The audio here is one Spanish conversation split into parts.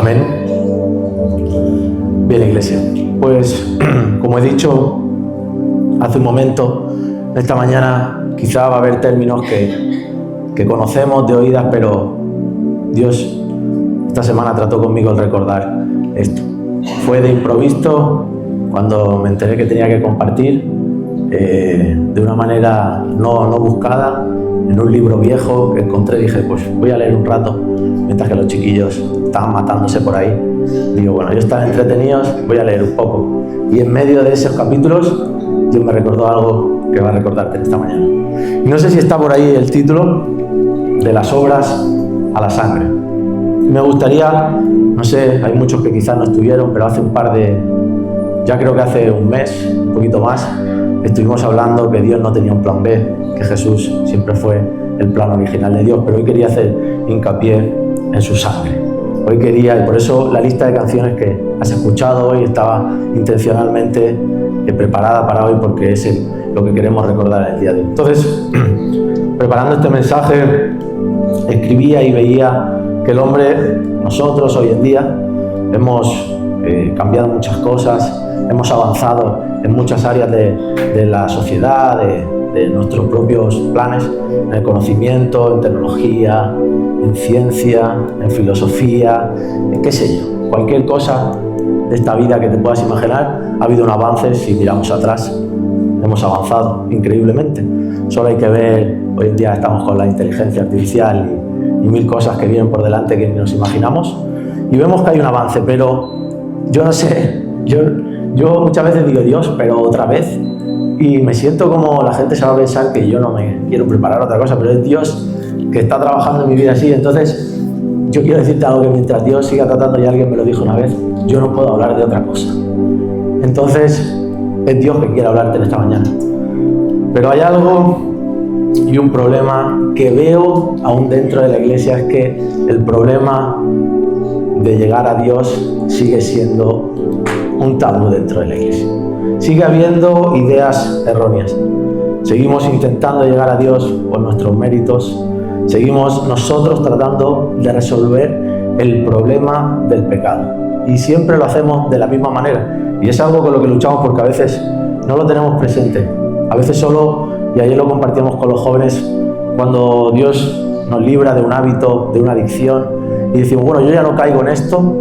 Amén. Bien, iglesia. Pues, como he dicho hace un momento, esta mañana quizá va a haber términos que conocemos de oídas, pero Dios esta semana trató conmigo el recordar esto. Fue de improviso cuando me enteré que tenía que compartir de una manera no buscada, en un libro viejo que encontré. Dije, pues voy a leer un rato mientras que los chiquillos estaban matándose por ahí. Digo, bueno, ellos están entretenidos, voy a leer un poco. Y en medio de esos capítulos Dios me recordó algo que va a recordarte esta mañana. Y no sé si está por ahí el título, de las obras a la sangre. Me gustaría, no sé, hay muchos que quizás no estuvieron, pero ya creo que hace un mes, un poquito más, estuvimos hablando que Dios no tenía un plan B, que Jesús siempre fue el plan original de Dios, pero hoy quería hacer hincapié en su sangre. Hoy quería, y por eso la lista de canciones que has escuchado hoy estaba intencionalmente preparada para hoy, porque es lo que queremos recordar en el día de hoy. Entonces, preparando este mensaje, escribía y veía que el hombre, nosotros hoy en día, hemos cambiado muchas cosas, hemos avanzado en muchas áreas de la sociedad, de nuestros propios planes, en el conocimiento, en tecnología, en ciencia, en filosofía, en qué sé yo, cualquier cosa de esta vida que te puedas imaginar. Ha habido un avance. Si miramos atrás, hemos avanzado increíblemente. Solo hay que ver, hoy en día estamos con la inteligencia artificial y mil cosas que vienen por delante que ni nos imaginamos, y vemos que hay un avance, pero yo no sé, yo muchas veces digo, Dios, pero otra vez, y me siento como la gente se va a pensar que yo no me quiero preparar otra cosa, pero es Dios que está trabajando en mi vida así. Entonces yo quiero decirte algo, que mientras Dios siga tratando, y alguien me lo dijo una vez, yo no puedo hablar de otra cosa. Entonces es Dios que quiere hablarte en esta mañana. Pero hay algo y un problema que veo aún dentro de la iglesia, es que el problema de llegar a Dios sigue siendo un tabú dentro de la iglesia. Sigue habiendo ideas erróneas. Seguimos intentando llegar a Dios por nuestros méritos. Seguimos nosotros tratando de resolver el problema del pecado. Y siempre lo hacemos de la misma manera. Y es algo con lo que luchamos, porque a veces no lo tenemos presente. A veces solo, y ayer lo compartimos con los jóvenes, cuando Dios nos libra de un hábito, de una adicción, y decimos, bueno, yo ya no caigo en esto,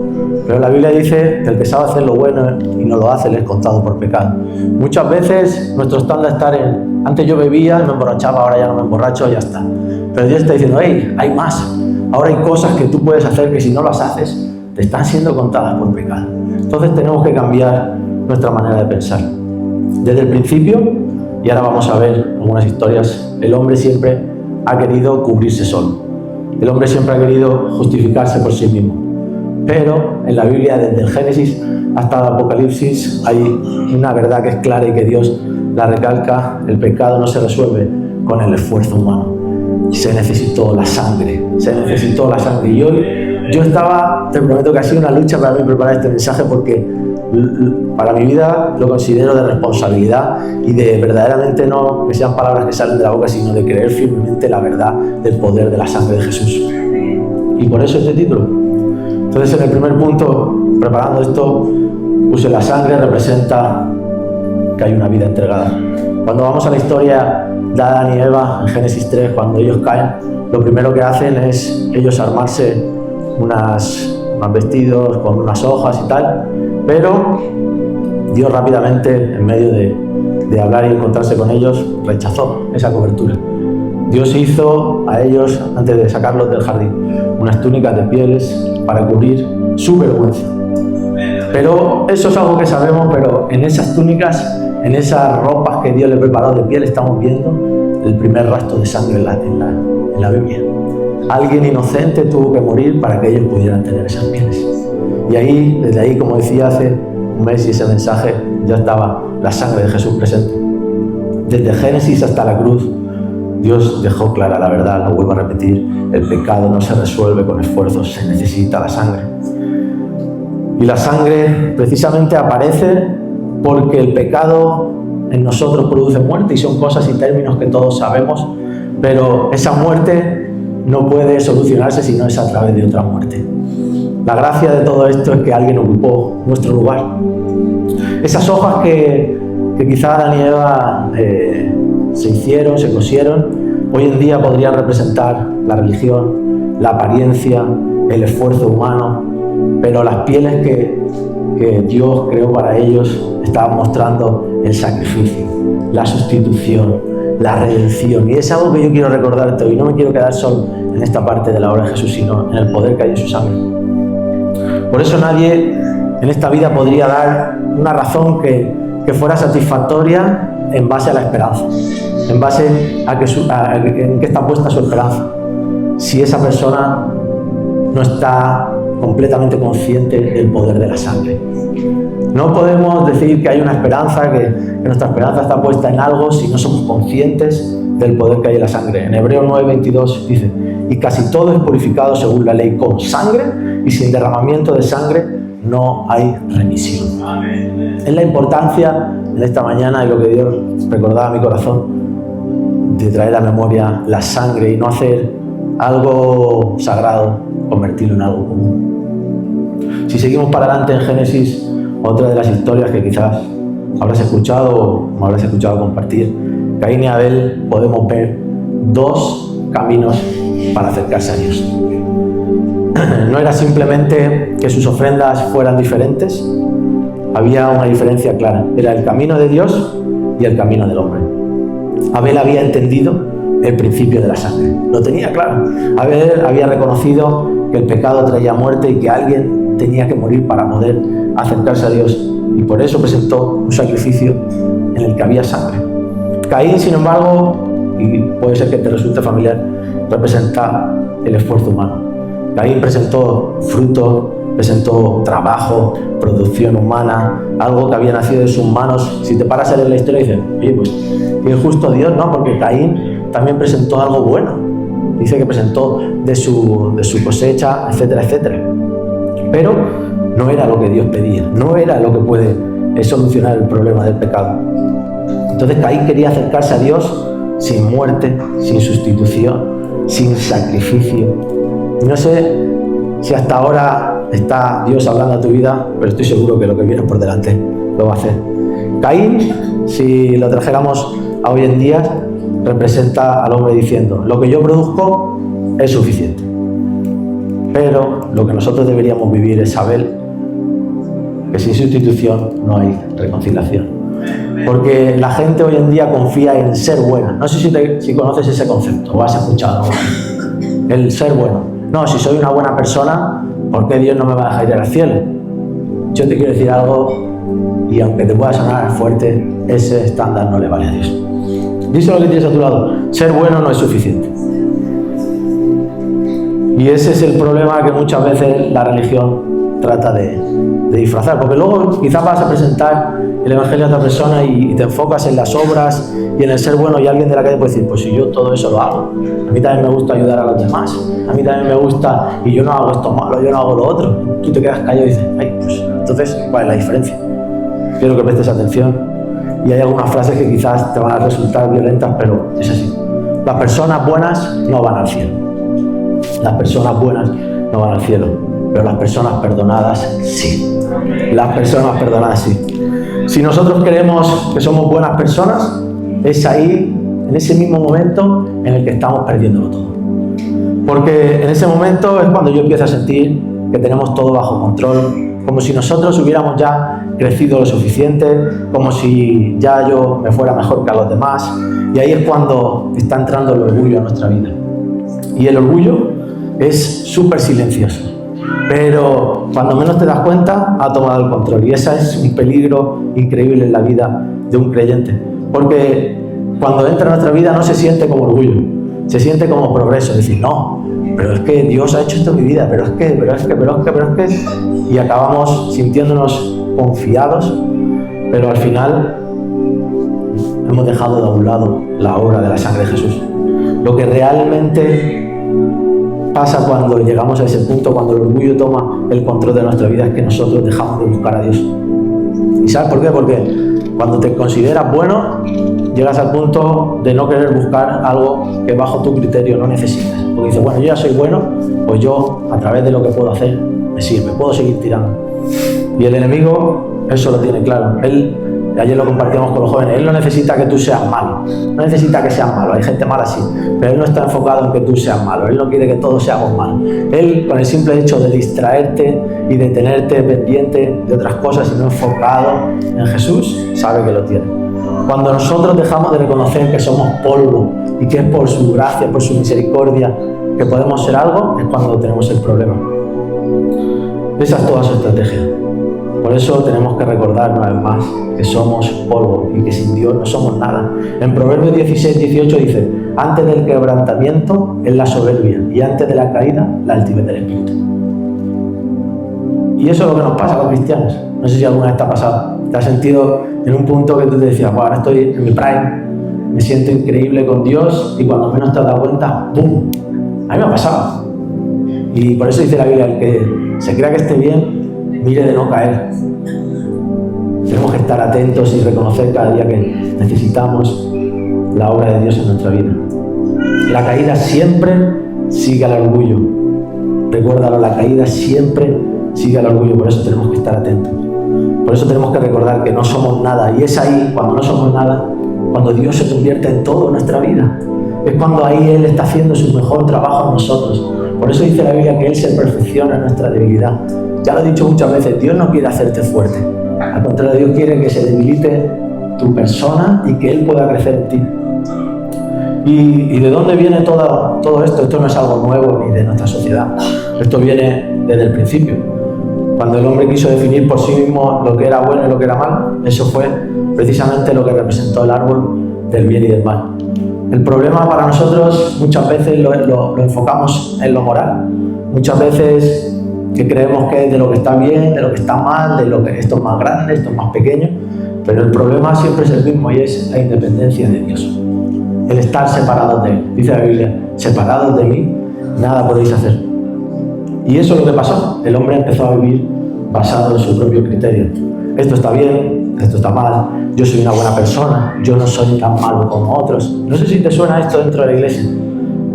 pero la Biblia dice que el que sabe hacer lo bueno y no lo hace, le es contado por pecado. Muchas veces nuestro estándar está en, antes yo bebía, me emborrachaba, ahora ya no me emborracho, ya está. Pero Dios está diciendo, hey, hay más. Ahora hay cosas que tú puedes hacer que si no las haces, te están siendo contadas por pecado. Entonces tenemos que cambiar nuestra manera de pensar. Desde el principio, y ahora vamos a ver algunas historias, el hombre siempre ha querido cubrirse solo. El hombre siempre ha querido justificarse por sí mismo. Pero en la Biblia, desde el Génesis hasta el Apocalipsis, hay una verdad que es clara y que Dios la recalca: el pecado no se resuelve con el esfuerzo humano. Se necesitó la sangre, Y hoy yo te prometo que ha sido una lucha para mí preparar este mensaje, porque para mi vida lo considero de responsabilidad y de verdaderamente no que sean palabras que salen de la boca, sino de creer firmemente la verdad del poder de la sangre de Jesús. Y por eso este título. Entonces, en el primer punto, preparando esto, puse: la sangre representa que hay una vida entregada. Cuando vamos a la historia de Adán y Eva, en Génesis 3, cuando ellos caen, lo primero que hacen es ellos armarse unos vestidos con unas hojas y tal, pero Dios rápidamente, en medio de hablar y encontrarse con ellos, rechazó esa cobertura. Dios hizo a ellos, antes de sacarlos del jardín, unas túnicas de pieles para cubrir su vergüenza. Pero eso es algo que sabemos, pero en esas túnicas, en esas ropas que Dios le preparó de piel, estamos viendo el primer rastro de sangre en la Biblia. Alguien inocente tuvo que morir para que ellos pudieran tener esas pieles. Y ahí, desde ahí, como decía hace un mes, y ese mensaje, ya estaba la sangre de Jesús presente. Desde Génesis hasta la cruz, Dios dejó clara la verdad. Lo vuelvo a repetir: el pecado no se resuelve con esfuerzos, se necesita la sangre. Y la sangre precisamente aparece porque el pecado en nosotros produce muerte, y son cosas y términos que todos sabemos, pero esa muerte no puede solucionarse si no es a través de otra muerte. La gracia de todo esto es que alguien ocupó nuestro lugar. Esas hojas que quizá Adán y Eva se cosieron, hoy en día podrían representar la religión, la apariencia, el esfuerzo humano, pero las pieles que Dios creó para ellos estaban mostrando el sacrificio, la sustitución, la redención. Y es algo que yo quiero recordarte hoy. No me quiero quedar solo en esta parte de la obra de Jesús, sino en el poder que hay en su sangre. Por eso nadie en esta vida podría dar una razón que fuera satisfactoria en base a la esperanza, en base en qué está puesta su esperanza. Si esa persona no está completamente consciente del poder de la sangre. No podemos decir que hay una esperanza, que nuestra esperanza está puesta en algo si no somos conscientes del poder que hay en la sangre. En Hebreos 9:22 dice: y casi todo es purificado según la ley con sangre, y sin derramamiento de sangre no hay remisión. Amén. Es la importancia en esta mañana y lo que Dios recordaba a mi corazón de traer a memoria la sangre y no hacer algo sagrado, convertirlo en algo común. Si seguimos para adelante en Génesis, otra de las historias que quizás habrás escuchado o me habrás escuchado compartir, Caín y Abel, podemos ver dos caminos para acercarse a Dios. No era simplemente que sus ofrendas fueran diferentes, había una diferencia clara. Era el camino de Dios y el camino del hombre. Abel había entendido el principio de la sangre, lo tenía claro. Abel había reconocido que el pecado traía muerte y que alguien tenía que morir para poder acercarse a Dios, y por eso presentó un sacrificio en el que había sangre. Caín, sin embargo, y puede ser que te resulte familiar, representa el esfuerzo humano. Caín presentó fruto, presentó trabajo, producción humana, algo que había nacido de sus manos. Si te paras a leer la historia y dices: oye, pues qué justo Dios, ¿no? Porque Caín también presentó algo bueno. Dice que presentó de su cosecha, etcétera, etcétera. Pero no era lo que Dios pedía, no era lo que puede solucionar el problema del pecado. Entonces Caín quería acercarse a Dios sin muerte, sin sustitución, sin sacrificio. Y no sé si hasta ahora está Dios hablando a tu vida, pero estoy seguro que lo que viene por delante lo va a hacer. Caín, si lo trajéramos a hoy en día, representa al hombre diciendo: lo que yo produzco es suficiente. Pero lo que nosotros deberíamos vivir es saber que sin sustitución no hay reconciliación. Porque la gente hoy en día confía en ser buena. No sé si conoces ese concepto o has escuchado. El ser bueno. No, si soy una buena persona, ¿por qué Dios no me va a dejar ir al cielo? Yo te quiero decir algo, y aunque te pueda sonar fuerte, ese estándar no le vale a Dios. Díselo lo que tienes a tu lado: ser bueno no es suficiente. Y ese es el problema que muchas veces la religión trata de disfrazar, porque luego quizás vas a presentar el evangelio a otra persona y te enfocas en las obras y en el ser bueno, y alguien de la calle puede decir: pues si yo todo eso lo hago, a mí también me gusta ayudar a los demás, a mí también me gusta, y yo no hago esto malo, yo no hago lo otro. Tú te quedas callado y dices: ay, pues entonces, ¿cuál es la diferencia? Quiero que prestes atención, y hay algunas frases que quizás te van a resultar violentas, pero es así. Las personas buenas no van al cielo. Las personas buenas no van al cielo, pero las personas perdonadas sí. Las personas perdonadas sí. Si nosotros creemos que somos buenas personas, es ahí, en ese mismo momento, en el que estamos perdiéndolo todo. Porque en ese momento es cuando yo empiezo a sentir que tenemos todo bajo control, como si nosotros hubiéramos ya crecido lo suficiente, como si ya yo me fuera mejor que a los demás, y ahí es cuando está entrando el orgullo a nuestra vida. Y el orgullo es súper silencioso, pero cuando menos te das cuenta ha tomado el control, y ese es un peligro increíble en la vida de un creyente, porque cuando entra en nuestra vida no se siente como orgullo, se siente como progreso, es decir: no, pero es que Dios ha hecho esto en mi vida, pero es que, y acabamos sintiéndonos confiados, pero al final hemos dejado de un lado la obra de la sangre de Jesús. Lo que realmente pasa cuando llegamos a ese punto, cuando el orgullo toma el control de nuestra vida, es que nosotros dejamos de buscar a Dios. ¿Y sabes por qué? Porque cuando te consideras bueno, llegas al punto de no querer buscar algo que bajo tu criterio no necesitas. Porque dices: bueno, yo ya soy bueno, pues yo, a través de lo que puedo hacer, me sirve, puedo seguir tirando. Y el enemigo eso lo tiene claro. Ayer lo compartíamos con los jóvenes, él no necesita que tú seas malo, no necesita que seas malo, hay gente mala sí, pero él no está enfocado en que tú seas malo, él no quiere que todos seamos malos. Él, con el simple hecho de distraerte y de tenerte pendiente de otras cosas y no enfocado en Jesús, sabe que lo tiene. Cuando nosotros dejamos de reconocer que somos polvo y que es por su gracia, por su misericordia que podemos ser algo, es cuando tenemos el problema. Esa es toda su estrategia. Por eso tenemos que recordar una vez más que somos polvo y que sin Dios no somos nada. En Proverbios 16-18 dice: antes del quebrantamiento es la soberbia y antes de la caída la altivez del espíritu. Y eso es lo que nos pasa a los cristianos. No sé si alguna vez te ha pasado. Te has sentido en un punto que tú te decías, bueno, ahora estoy en mi prime, me siento increíble con Dios, y cuando menos te has dado cuenta, ¡pum! A mí me ha pasado. Y por eso dice la Biblia, el que se crea que esté bien, mire de no caer. Tenemos que estar atentos y reconocer cada día que necesitamos la obra de Dios en nuestra vida. La caída siempre sigue al orgullo. Recuérdalo, la caída siempre sigue al orgullo, por eso tenemos que estar atentos. Por eso tenemos que recordar que no somos nada, y es ahí, cuando no somos nada, cuando Dios se convierte en todo en nuestra vida. Es cuando ahí Él está haciendo su mejor trabajo en nosotros. Por eso dice la Biblia que Él se perfecciona en nuestra debilidad. Ya lo he dicho muchas veces, Dios no quiere hacerte fuerte. Al contrario, Dios quiere que se debilite tu persona y que Él pueda crecer en ti. ¿Y de dónde viene todo esto? Esto no es algo nuevo ni de nuestra sociedad. Esto viene desde el principio. Cuando el hombre quiso definir por sí mismo lo que era bueno y lo que era mal, eso fue precisamente lo que representó el árbol del bien y del mal. El problema para nosotros muchas veces lo enfocamos en lo moral. Muchas veces que creemos que es de lo que está bien, de lo que está mal, de lo que esto es más grande, esto es más pequeño, pero el problema siempre es el mismo, y es la independencia de Dios. El estar separados de Él. Dice la Biblia, separados de mí, nada podéis hacer. Y eso es lo que pasó. El hombre empezó a vivir basado en su propio criterio. Esto está bien, esto está mal, yo soy una buena persona, yo no soy tan malo como otros. No sé si te suena esto dentro de la iglesia,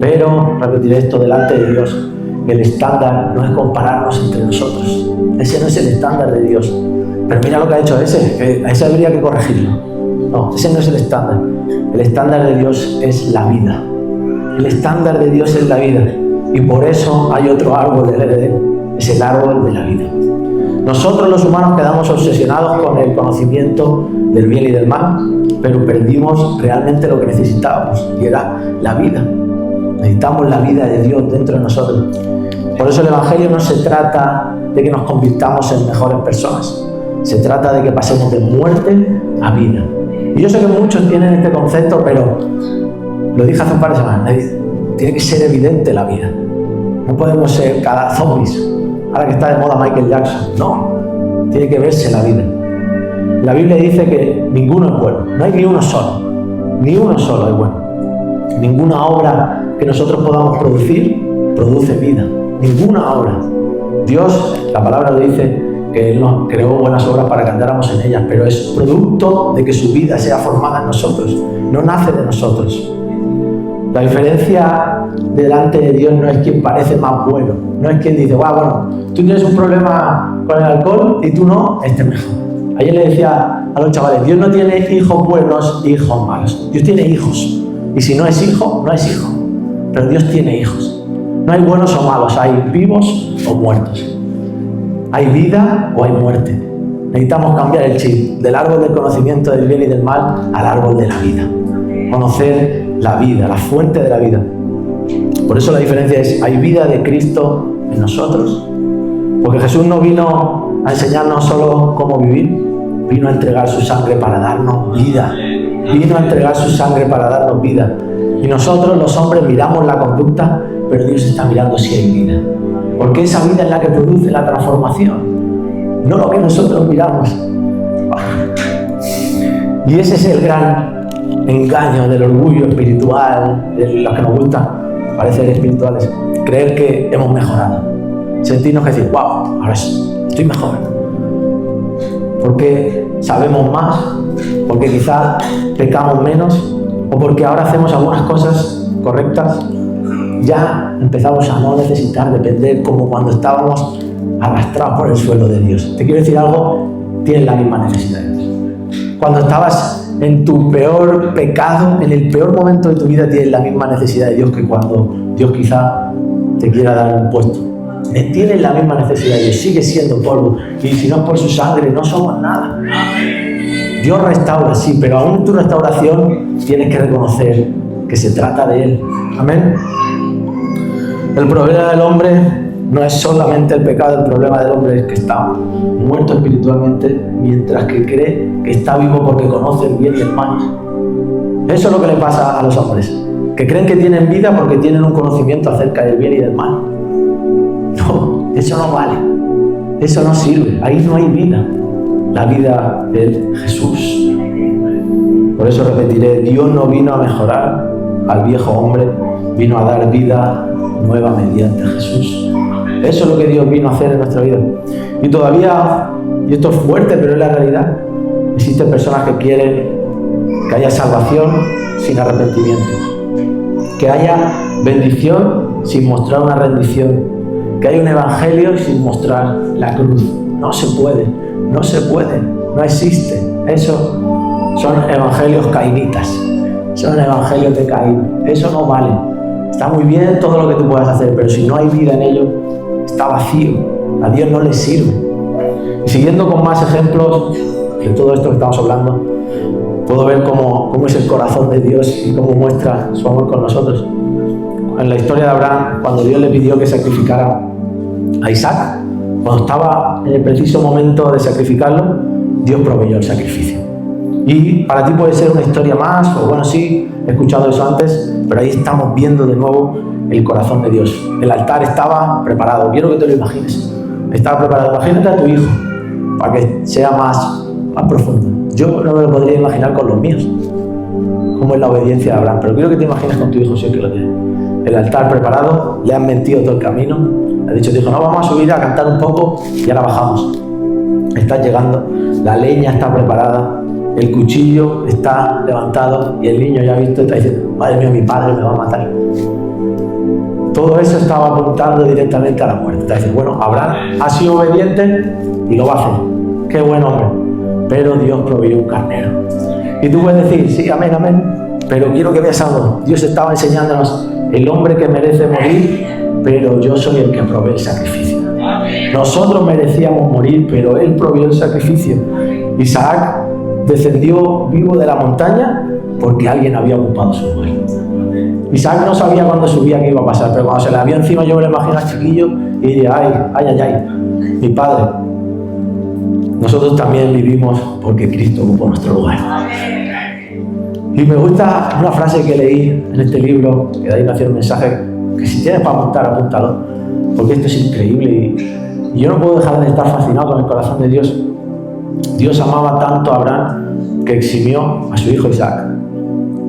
pero repetiré esto delante de Dios. El estándar no es compararnos entre nosotros. Ese no es el estándar de Dios. Pero mira lo que ha hecho ese, que a ese habría que corregirlo. No, ese no es el estándar. El estándar de Dios es la vida. El estándar de Dios es la vida. Y por eso hay otro árbol del Edén. Es el árbol de la vida. Nosotros los humanos quedamos obsesionados con el conocimiento del bien y del mal, pero perdimos realmente lo que necesitábamos, y era la vida. Necesitamos la vida de Dios dentro de nosotros. Por eso el Evangelio no se trata de que nos convirtamos en mejores personas. Se trata de que pasemos de muerte a vida. Y yo sé que muchos tienen este concepto, pero lo dije hace un par de semanas. Tiene que ser evidente la vida. No podemos ser cada zombies. Ahora que está de moda Michael Jackson. No. Tiene que verse la vida. La Biblia dice que ninguno es bueno. No hay ni uno solo. Ni uno solo es bueno. Ninguna obra que nosotros podamos producir produce vida. Ninguna obra. Dios, la palabra lo dice, que Él nos creó buenas obras para que andáramos en ellas, pero es producto de que su vida sea formada en nosotros. No nace de nosotros. La diferencia delante de Dios no es quien parece más bueno. No es quien dice, bueno, tú tienes un problema con el alcohol y tú no, este es mejor. Ayer le decía a los chavales, Dios no tiene hijos buenos y hijos malos. Dios tiene hijos. Y si no es hijo, no es hijo. Pero Dios tiene hijos. No hay buenos o malos, hay vivos o muertos. Hay vida o hay muerte. Necesitamos cambiar el chip del árbol del conocimiento del bien y del mal al árbol de la vida. Conocer la vida, la fuente de la vida. Por eso la diferencia es, hay vida de Cristo en nosotros. Porque Jesús no vino a enseñarnos solo cómo vivir, vino a entregar su sangre para darnos vida. Vino a entregar su sangre para darnos vida. Y nosotros los hombres miramos la conducta, pero Dios está mirando si hay vida. Porque esa vida es la que produce la transformación, no lo que nosotros miramos. Y ese es el gran engaño del orgullo espiritual, de los que nos gusta parecer espirituales. Creer que hemos mejorado. Sentirnos que decir, ahora estoy mejor. Porque sabemos más, porque quizás pecamos menos, o porque ahora hacemos algunas cosas correctas. Ya empezamos a no necesitar depender como cuando estábamos arrastrado por el suelo de Dios. Te quiero decir algo, tienes la misma necesidad de Dios. Cuando estabas en tu peor pecado, en el peor momento de tu vida, tienes la misma necesidad de Dios que cuando Dios quizá te quiera dar un puesto. Tienes la misma necesidad de Dios, sigue siendo polvo. Y si no es por su sangre, no somos nada. Dios restaura, sí, pero aún en tu restauración tienes que reconocer que se trata de Él. Amén. El problema del hombre no es solamente el pecado, el problema del hombre es que está muerto espiritualmente, mientras que cree que está vivo porque conoce el bien y el mal. Eso es lo que le pasa a los hombres, que creen que tienen vida porque tienen un conocimiento acerca del bien y del mal. No, eso no vale, eso no sirve, ahí no hay vida, la vida de Jesús. Por eso repetiré, Dios no vino a mejorar al viejo hombre, vino a dar vida nueva mediante Jesús. Eso es lo que Dios vino a hacer en nuestra vida. Y todavía, y esto es fuerte, pero es la realidad, existen personas que quieren que haya salvación sin arrepentimiento, que haya bendición sin mostrar una rendición, que haya un evangelio sin mostrar la cruz. No se puede, no se puede, no existe. Eso son evangelios cainitas, son evangelios de Caín. Eso no vale. Está muy bien todo lo que tú puedas hacer, pero si no hay vida en ello, está vacío. A Dios no le sirve. Y siguiendo con más ejemplos de todo esto que estamos hablando, puedo ver cómo es el corazón de Dios y cómo muestra su amor con nosotros. En la historia de Abraham, cuando Dios le pidió que sacrificara a Isaac, cuando estaba en el preciso momento de sacrificarlo, Dios proveyó el sacrificio. Y para ti puede ser una historia más, o bueno, sí, he escuchado eso antes, pero ahí estamos viendo de nuevo el corazón de Dios. El altar estaba preparado, quiero que te lo imagines. Estaba preparado, imagínate a tu hijo, para que sea más profundo. Yo no me lo podría imaginar con los míos, como es la obediencia de Abraham, pero quiero que te imagines con tu hijo, si es que lo tienes. El altar preparado, le han mentido todo el camino, le ha dicho, te dijo, no, vamos a subir a cantar un poco y ahora bajamos. Estás llegando, la leña está preparada, el cuchillo está levantado y el niño ya ha visto, está diciendo, madre mía, mi padre me va a matar. Todo eso estaba apuntando directamente a la muerte. Está diciendo, bueno, Abraham ha sido obediente y lo va a hacer. Qué buen hombre. Pero Dios proveyó un carnero. Y tú puedes decir, sí, amén, amén. Pero quiero que veas algo. Dios estaba enseñándonos, el hombre que merece morir, pero yo soy el que provee el sacrificio. Nosotros merecíamos morir, pero Él proveyó el sacrificio. Isaac descendió vivo de la montaña porque alguien había ocupado su lugar. Isaac no sabía cuándo subía qué iba a pasar, pero cuando se le vio encima, yo me lo imagino al chiquillo y diría, ay, mi padre. Nosotros también vivimos porque Cristo ocupó nuestro lugar. Y me gusta una frase que leí en este libro, que de ahí nació un mensaje, que si tienes para apuntar, apúntalo, porque esto es increíble y yo no puedo dejar de estar fascinado con el corazón de Dios. Dios amaba tanto a Abraham que eximió a su hijo Isaac,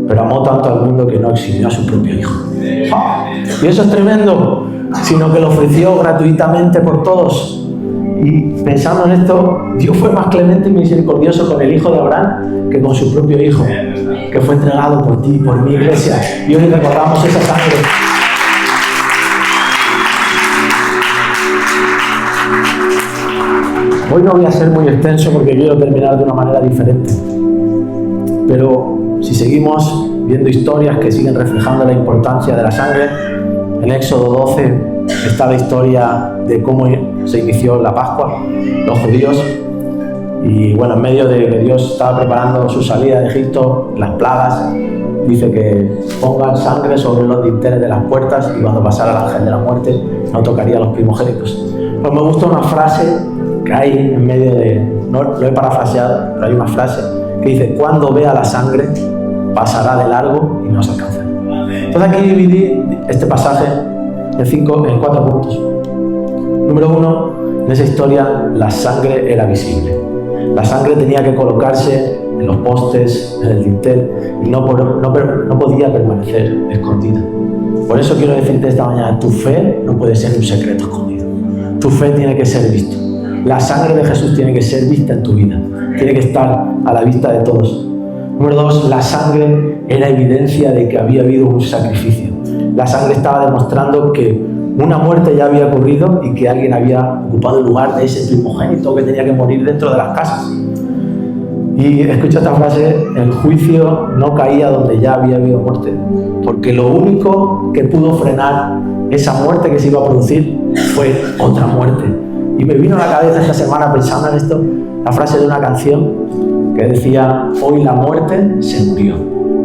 pero amó tanto al mundo que no eximió a su propio hijo. Y eso es tremendo, sino que lo ofreció gratuitamente por todos. Y pensando en esto, Dios fue más clemente y misericordioso con el hijo de Abraham que con su propio hijo, que fue entregado por ti, por mi iglesia. Y hoy recordamos esa sangre. Hoy no voy a ser muy extenso porque quiero terminar de una manera diferente. Pero si seguimos viendo historias que siguen reflejando la importancia de la sangre, en Éxodo 12 está la historia de cómo se inició la Pascua, los judíos, y bueno, en medio de que Dios estaba preparando su salida de Egipto, las plagas, dice que pongan sangre sobre los dinteles de las puertas y cuando pasara el ángel de la muerte no tocaría a los primogénitos. Pues me gusta una frase que hay en medio de, no lo he parafraseado, pero hay una frase que dice, cuando vea la sangre pasará de largo y no se alcanza. Entonces aquí dividí este pasaje en 4 puntos. Número 1, en esa historia la sangre era visible. La sangre tenía que colocarse en los postes, en el dintel, y no podía permanecer escondida. Por eso quiero decirte esta mañana, tu fe no puede ser un secreto escondido. Tu fe tiene que ser vista. La sangre de Jesús tiene que ser vista en tu vida. Tiene que estar a la vista de todos. Número 2, la sangre era evidencia de que había habido un sacrificio. La sangre estaba demostrando que una muerte ya había ocurrido y que alguien había ocupado el lugar de ese primogénito que tenía que morir dentro de las casas. Y escucha esta frase: el juicio no caía donde ya había habido muerte, porque lo único que pudo frenar esa muerte que se iba a producir fue otra muerte. Y me vino a la cabeza esta semana, pensando en esto, la frase de una canción que decía: hoy la muerte se murió.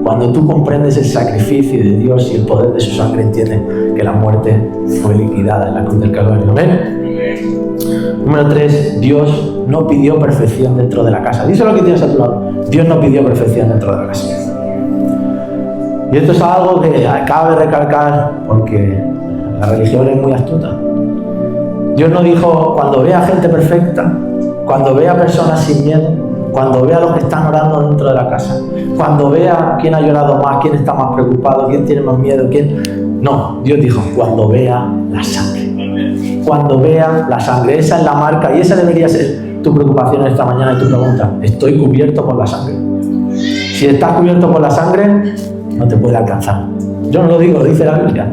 Cuando tú comprendes el sacrificio de Dios y el poder de su sangre, entiendes que la muerte fue liquidada en la cruz del Calvario. ¿Amén? Número 3, Dios no pidió perfección dentro de la casa. Díselo lo que tienes a tu lado. Dios no pidió perfección dentro de la casa. Y esto es algo que cabe recalcar porque la religión es muy astuta. Dios no dijo: cuando vea gente perfecta, cuando vea personas sin miedo, cuando vea a los que están orando dentro de la casa, cuando vea quién ha llorado más, quién está más preocupado, quién tiene más miedo, quién... No, Dios dijo: cuando vea la sangre. Cuando vea la sangre. Esa es la marca y esa debería ser tu preocupación esta mañana y tu pregunta: ¿estoy cubierto por la sangre? Si estás cubierto por la sangre, no te puede alcanzar. Yo no lo digo, lo dice la Biblia.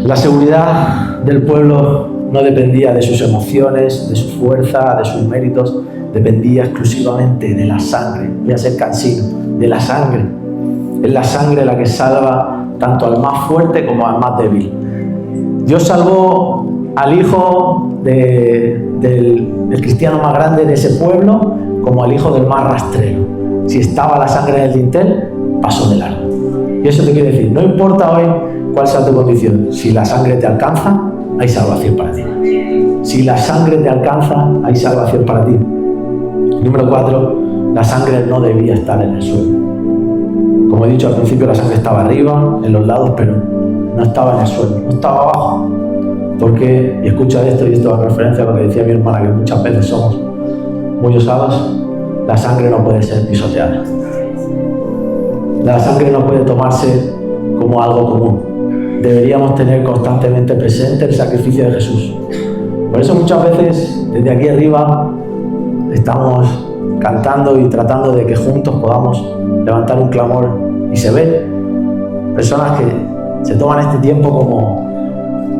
La seguridad del pueblo no dependía de sus emociones, de su fuerza, de sus méritos. Dependía exclusivamente de la sangre. Voy a ser cansino, de la sangre. Es la sangre la que salva tanto al más fuerte como al más débil. Dios salvó al hijo del cristiano más grande de ese pueblo como al hijo del más rastrero. Si estaba la sangre en el dintel, pasó de largo. Y eso te quiere decir: no importa hoy cuál sea tu condición, si la sangre te alcanza, hay salvación para ti. Si la sangre te alcanza, hay salvación para ti. Número 4, la sangre no debía estar en el suelo. Como he dicho al principio, la sangre estaba arriba, en los lados, pero no estaba en el suelo, no estaba abajo. Porque, y escucha esto, y esto es referencia a lo que decía mi hermana, que muchas veces somos muy osados, la sangre no puede ser pisoteada. La sangre no puede tomarse como algo común. Deberíamos tener constantemente presente el sacrificio de Jesús. Por eso muchas veces, desde aquí arriba, estamos cantando y tratando de que juntos podamos levantar un clamor, y se ven personas que se toman este tiempo como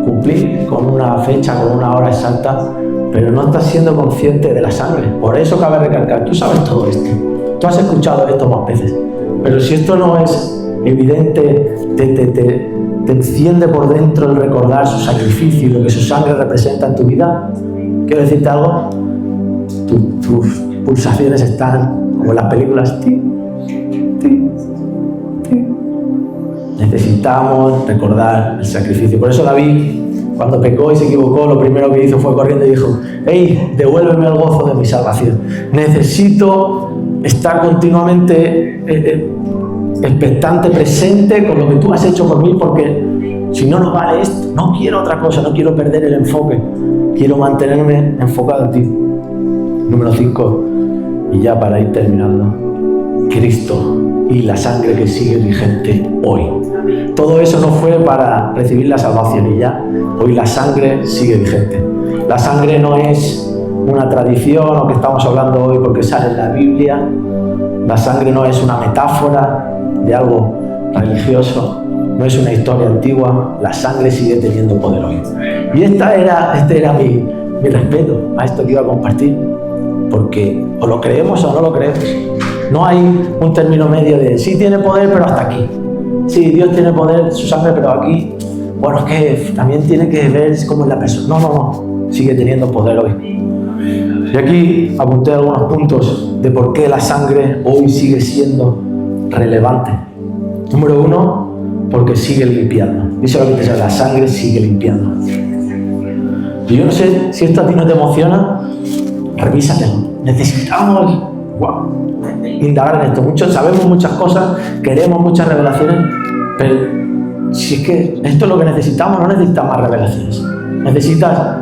cumplir con una fecha, con una hora exacta, pero no estás siendo consciente de la sangre. Por eso cabe recalcar: tú sabes todo esto, tú has escuchado esto más veces, pero si esto no es evidente, te enciende por dentro el recordar su sacrificio y lo que su sangre representa en tu vida, quiero decirte algo: tus pulsaciones están como en las películas. Necesitamos recordar el sacrificio. Por eso David, cuando pecó y se equivocó, lo primero que hizo fue corriendo y dijo: ¡Hey, devuélveme el gozo de mi salvación! Necesito estar continuamente expectante, presente con lo que tú has hecho por mí, porque si no, no vale esto. No quiero otra cosa, no quiero perder el enfoque. Quiero mantenerme enfocado en ti. Número 5, y ya para ir terminando: Cristo y la sangre que sigue vigente hoy. Todo eso no fue para recibir la salvación y ya. Hoy la sangre sigue vigente. La sangre no es una tradición o que estamos hablando hoy porque sale en la Biblia. La sangre no es una metáfora de algo religioso, no es una historia antigua. La sangre sigue teniendo poder hoy. Y este era mi respeto a esto que iba a compartir, porque o lo creemos o no lo creemos. No hay un término medio de sí tiene poder, pero hasta aquí. Sí, Dios tiene poder, su sangre, pero aquí, bueno, es que también tiene que ver cómo es la persona. No. Sigue teniendo poder hoy. Y aquí apunté algunos puntos de por qué la sangre hoy sigue siendo relevante. Número 1, porque sigue limpiando. Dice lo que te dice: la sangre sigue limpiando. Y yo no sé si esto a ti no te emociona, revísatelo. Necesitamos indagar en esto. Sabemos muchas cosas, queremos muchas revelaciones, pero si es que esto es lo que necesitamos, no necesitas más revelaciones. Necesitas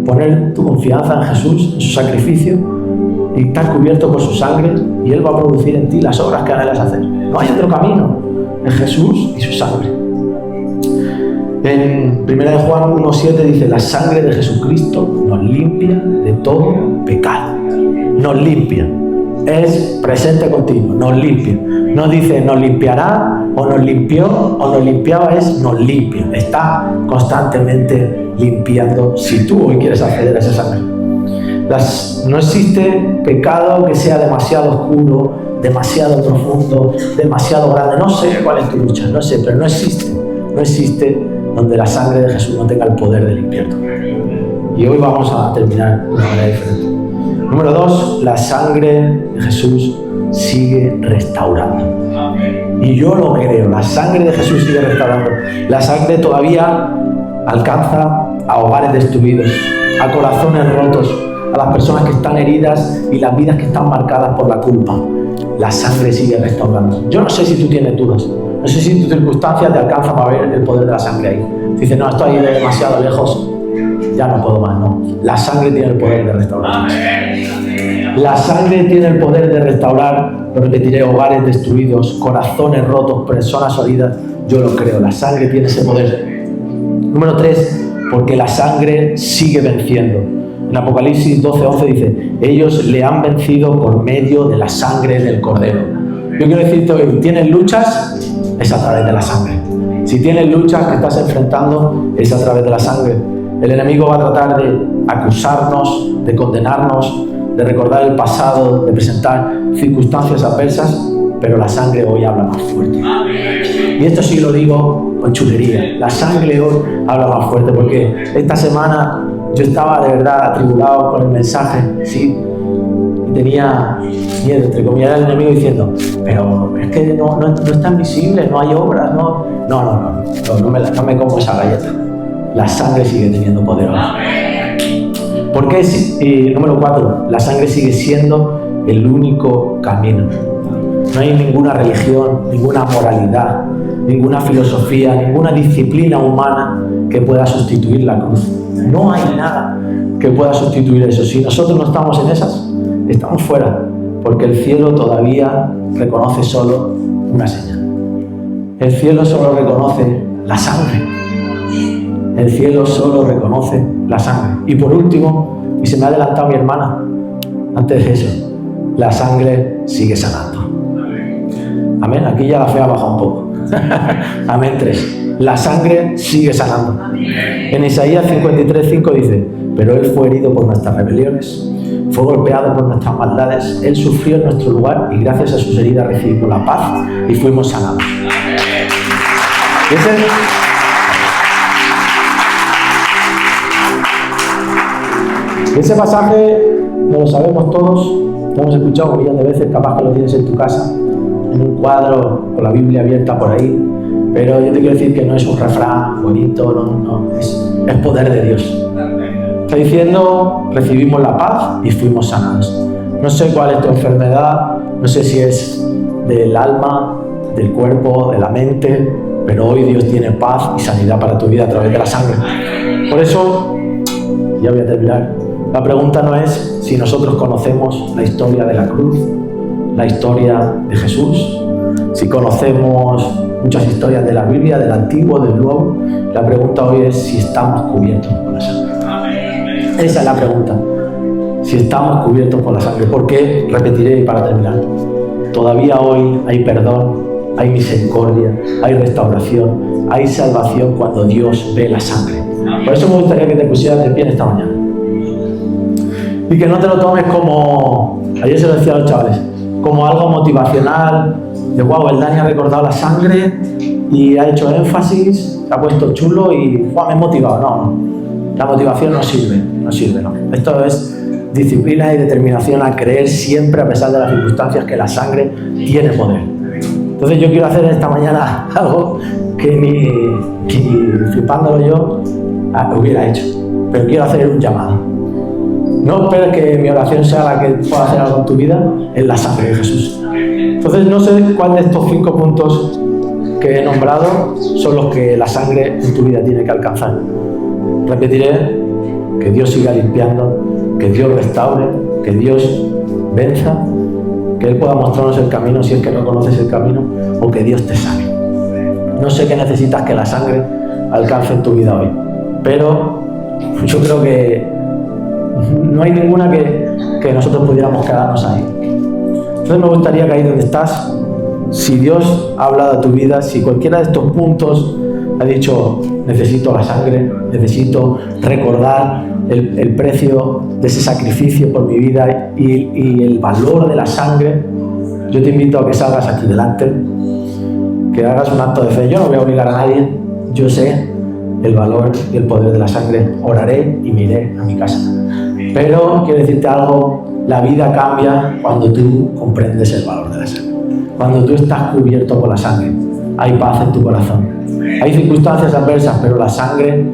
poner tu confianza en Jesús, en su sacrificio, y estar cubierto por su sangre, y Él va a producir en ti las obras que anhelas hacer. No hay otro camino, es Jesús y su sangre. En 1 Juan 1:7 dice: la sangre de Jesucristo nos limpia de todo pecado. Nos limpia. Es presente continuo, nos limpia. No dice nos limpiará o nos limpió o nos limpiaba, nos limpia. Está constantemente limpiando si tú hoy quieres acceder a esa sangre. No existe pecado que sea demasiado oscuro, demasiado profundo, demasiado grande. No sé cuál es tu lucha, no sé, pero no existe donde la sangre de Jesús no tenga el poder de limpiarte. Y hoy vamos a terminar de una manera diferente. Número 2, la sangre de Jesús sigue restaurando. Y yo lo creo, la sangre de Jesús sigue restaurando. La sangre todavía alcanza a hogares destruidos, a corazones rotos, a las personas que están heridas y las vidas que están marcadas por la culpa. La sangre sigue restaurando. Yo no sé si tú tienes dudas, no sé si tus circunstancias te alcanzan para ver el poder de la sangre ahí. Si dices, no, estoy demasiado lejos, ya no puedo más, no. La sangre tiene el poder de restaurar. La sangre tiene el poder de restaurar, lo repetiré, hogares destruidos, corazones rotos, personas heridas. Yo lo creo, la sangre tiene ese poder. Número 3, porque la sangre sigue venciendo. En Apocalipsis 12:11 dice, ellos le han vencido por medio de la sangre del Cordero. Yo quiero decirte hoy, ¿tienes luchas? Es a través de la sangre. Si tienes luchas que estás enfrentando, es a través de la sangre. El enemigo va a tratar de acusarnos, de condenarnos, de recordar el pasado, de presentar circunstancias adversas, pero la sangre hoy habla más fuerte. Y esto sí lo digo con chulería. La sangre hoy habla más fuerte, porque esta semana yo estaba de verdad atribulado con el mensaje, ¿sí? Y tenía miedo, entre comillas, era el enemigo diciendo, pero es que no es tan visible, no hay obras, no me como esa galleta. La sangre sigue teniendo poder ahora. ¿Por qué? Número 4, la sangre sigue siendo el único camino. No hay ninguna religión, ninguna moralidad, ninguna filosofía, ninguna disciplina humana que pueda sustituir la cruz. No hay nada que pueda sustituir eso. Si nosotros no estamos en esas, estamos fuera, porque el cielo todavía reconoce solo una señal. El cielo solo reconoce la sangre. El cielo solo reconoce la sangre. Y por último, y se me ha adelantado mi hermana, antes de eso, la sangre sigue sanando. Amén, aquí ya la fe ha bajado un poco. Amén, 3. La sangre sigue sanando. En Isaías 53:5 dice, pero Él fue herido por nuestras rebeliones, fue golpeado por nuestras maldades, Él sufrió en nuestro lugar y gracias a sus heridas recibimos la paz y fuimos sanados. Ese pasaje no lo sabemos todos, lo hemos escuchado un millón de veces, capaz que lo tienes en tu casa, en un cuadro con la Biblia abierta por ahí, pero yo te quiero decir que no es un refrán bonito, es poder de Dios. Está diciendo, recibimos la paz y fuimos sanados. No sé cuál es tu enfermedad, no sé si es del alma, del cuerpo, de la mente, pero hoy Dios tiene paz y sanidad para tu vida a través de la sangre. Por eso, ya voy a terminar. La pregunta no es si nosotros conocemos la historia de la cruz, la historia de Jesús, si conocemos muchas historias de la Biblia, del Antiguo, del Nuevo. La pregunta hoy es si estamos cubiertos por la sangre. Esa es la pregunta, si estamos cubiertos por la sangre. Porque, repetiré para terminar, todavía hoy hay perdón, hay misericordia, hay restauración, hay salvación cuando Dios ve la sangre. Por eso me gustaría que te pusieras de pie esta mañana. Y que no te lo tomes como, ayer se lo decía a los chavales, como algo motivacional, de wow, el Dani ha recordado la sangre y ha hecho énfasis, se ha puesto chulo y wow, me he motivado. No, la motivación no sirve. Esto es disciplina y determinación a creer siempre, a pesar de las circunstancias, que la sangre tiene poder. Entonces yo quiero hacer esta mañana algo que ni flipándolo yo hubiera hecho, pero quiero hacer un llamado. No esperes que mi oración sea la que pueda hacer algo en tu vida, en la sangre de Jesús. Entonces no sé cuál de estos 5 puntos que he nombrado son los que la sangre en tu vida tiene que alcanzar. Repetiré: que Dios siga limpiando, que Dios restaure, que Dios venza, que Él pueda mostrarnos el camino si es que no conoces el camino, o que Dios te sane. No sé qué necesitas que la sangre alcance en tu vida hoy, pero yo creo que no hay ninguna que nosotros pudiéramos quedarnos ahí. Entonces me gustaría que ahí donde estás, si Dios ha hablado a tu vida, si cualquiera de estos puntos ha dicho, necesito la sangre, necesito recordar el precio de ese sacrificio por mi vida y el valor de la sangre, yo te invito a que salgas aquí delante, que hagas un acto de fe. Yo no voy a obligar a nadie, yo sé el valor y el poder de la sangre. Oraré y me iré a mi casa. Pero quiero decirte algo, la vida cambia cuando tú comprendes el valor de la sangre. Cuando tú estás cubierto por la sangre, hay paz en tu corazón. Hay circunstancias adversas, pero la sangre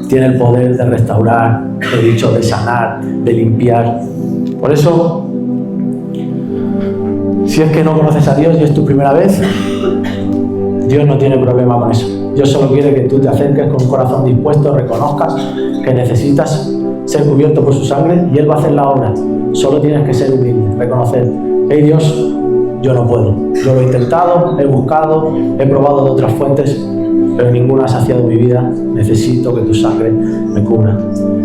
tiene el poder de restaurar, he dicho, de sanar, de limpiar. Por eso, si es que no conoces a Dios y es tu primera vez, Dios no tiene problema con eso. Dios solo quiere que tú te acerques con un corazón dispuesto, reconozcas que necesitas ser cubierto por su sangre y Él va a hacer la obra. Solo tienes que ser humilde, reconocer, hey Dios, yo no puedo. Yo lo he intentado, he buscado, he probado de otras fuentes, pero ninguna ha saciado mi vida. Necesito que tu sangre me cubra.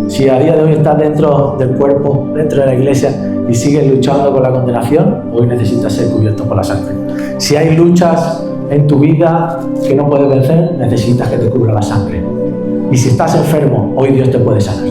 Si a día de hoy estás dentro del cuerpo, dentro de la iglesia y sigues luchando con la condenación, hoy necesitas ser cubierto por la sangre. Si hay luchas en tu vida que no puedes vencer, necesitas que te cubra la sangre. Y si estás enfermo, hoy Dios te puede sanar.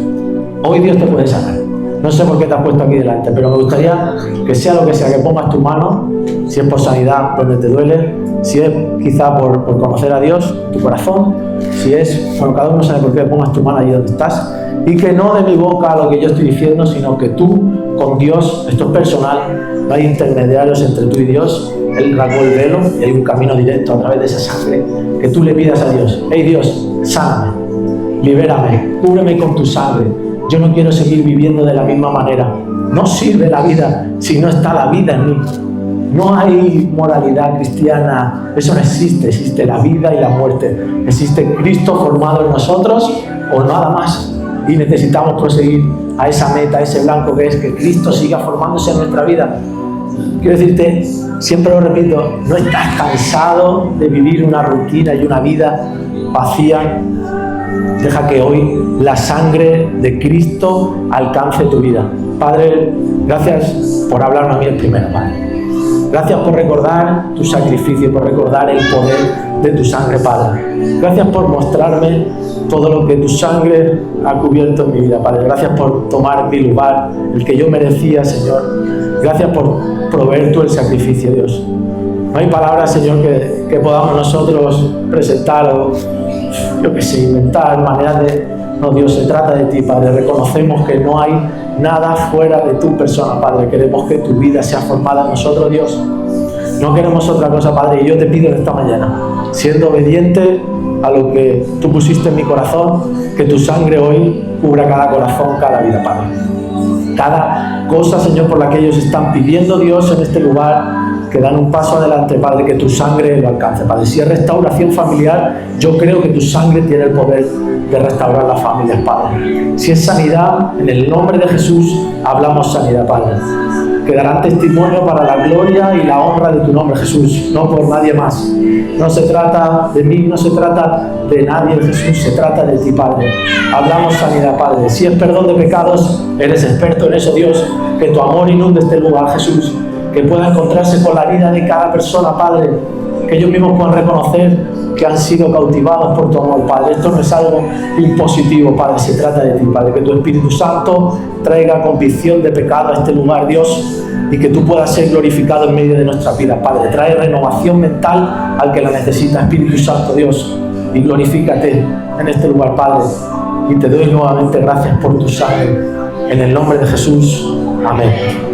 Hoy Dios te puede sanar. No sé por qué te has puesto aquí delante, pero me gustaría que sea lo que sea, que pongas tu mano, si es por sanidad, donde te duele, si es quizá por conocer a Dios, tu corazón, si es, bueno, cada uno sabe por qué, pongas tu mano allí donde estás, y que no de mi boca lo que yo estoy diciendo, sino que tú con Dios, esto es personal, no hay intermediarios entre tú y Dios, Él rasgó el velo y hay un camino directo a través de esa sangre, que tú le pidas a Dios, hey Dios, sáname, libérame, cúbreme con tu sangre. Yo no quiero seguir viviendo de la misma manera. No sirve la vida si no está la vida en mí. No hay moralidad cristiana. Eso no existe. Existe la vida y la muerte. Existe Cristo formado en nosotros o nada más. Y necesitamos proseguir a esa meta, a ese blanco que es que Cristo siga formándose en nuestra vida. Quiero decirte, siempre lo repito, no estás cansado de vivir una rutina y una vida vacía. Deja que hoy la sangre de Cristo alcance tu vida. Padre, gracias por hablarme a mí el primero, Padre. Gracias por recordar tu sacrificio, por recordar el poder de tu sangre, Padre. Gracias por mostrarme todo lo que tu sangre ha cubierto en mi vida, Padre. Gracias por tomar mi lugar, el que yo merecía, Señor. Gracias por proveer tú el sacrificio, Dios. No hay palabras, Señor, que podamos nosotros presentar o, yo qué sé, inventar maneras de... No, Dios, se trata de ti, Padre. Reconocemos que no hay nada fuera de tu persona, Padre. Queremos que tu vida sea formada en nosotros, Dios. No queremos otra cosa, Padre. Y yo te pido en esta mañana, siendo obediente a lo que tú pusiste en mi corazón, que tu sangre hoy cubra cada corazón, cada vida, Padre. Cada cosa, Señor, por la que ellos están pidiendo, Dios, en este lugar, que dan un paso adelante, Padre, que tu sangre lo alcance, Padre. Si es restauración familiar, yo creo que tu sangre tiene el poder de restaurar las familias, Padre. Si es sanidad, en el nombre de Jesús hablamos sanidad, Padre. Que darán testimonio para la gloria y la honra de tu nombre, Jesús, no por nadie más. No se trata de mí, no se trata de nadie, Jesús, se trata de ti, Padre. Hablamos sanidad, Padre. Si es perdón de pecados, eres experto en eso, Dios. Que tu amor inunde este lugar, Jesús. Que pueda encontrarse con la vida de cada persona, Padre. Que ellos mismos puedan reconocer que han sido cautivados por tu amor, Padre. Esto no es algo impositivo, Padre. Se trata de ti, Padre. Que tu Espíritu Santo traiga convicción de pecado a este lugar, Dios. Y que tú puedas ser glorificado en medio de nuestra vida, Padre. Trae renovación mental al que la necesita, Espíritu Santo, Dios. Y glorifícate en este lugar, Padre. Y te doy nuevamente gracias por tu sangre. En el nombre de Jesús. Amén.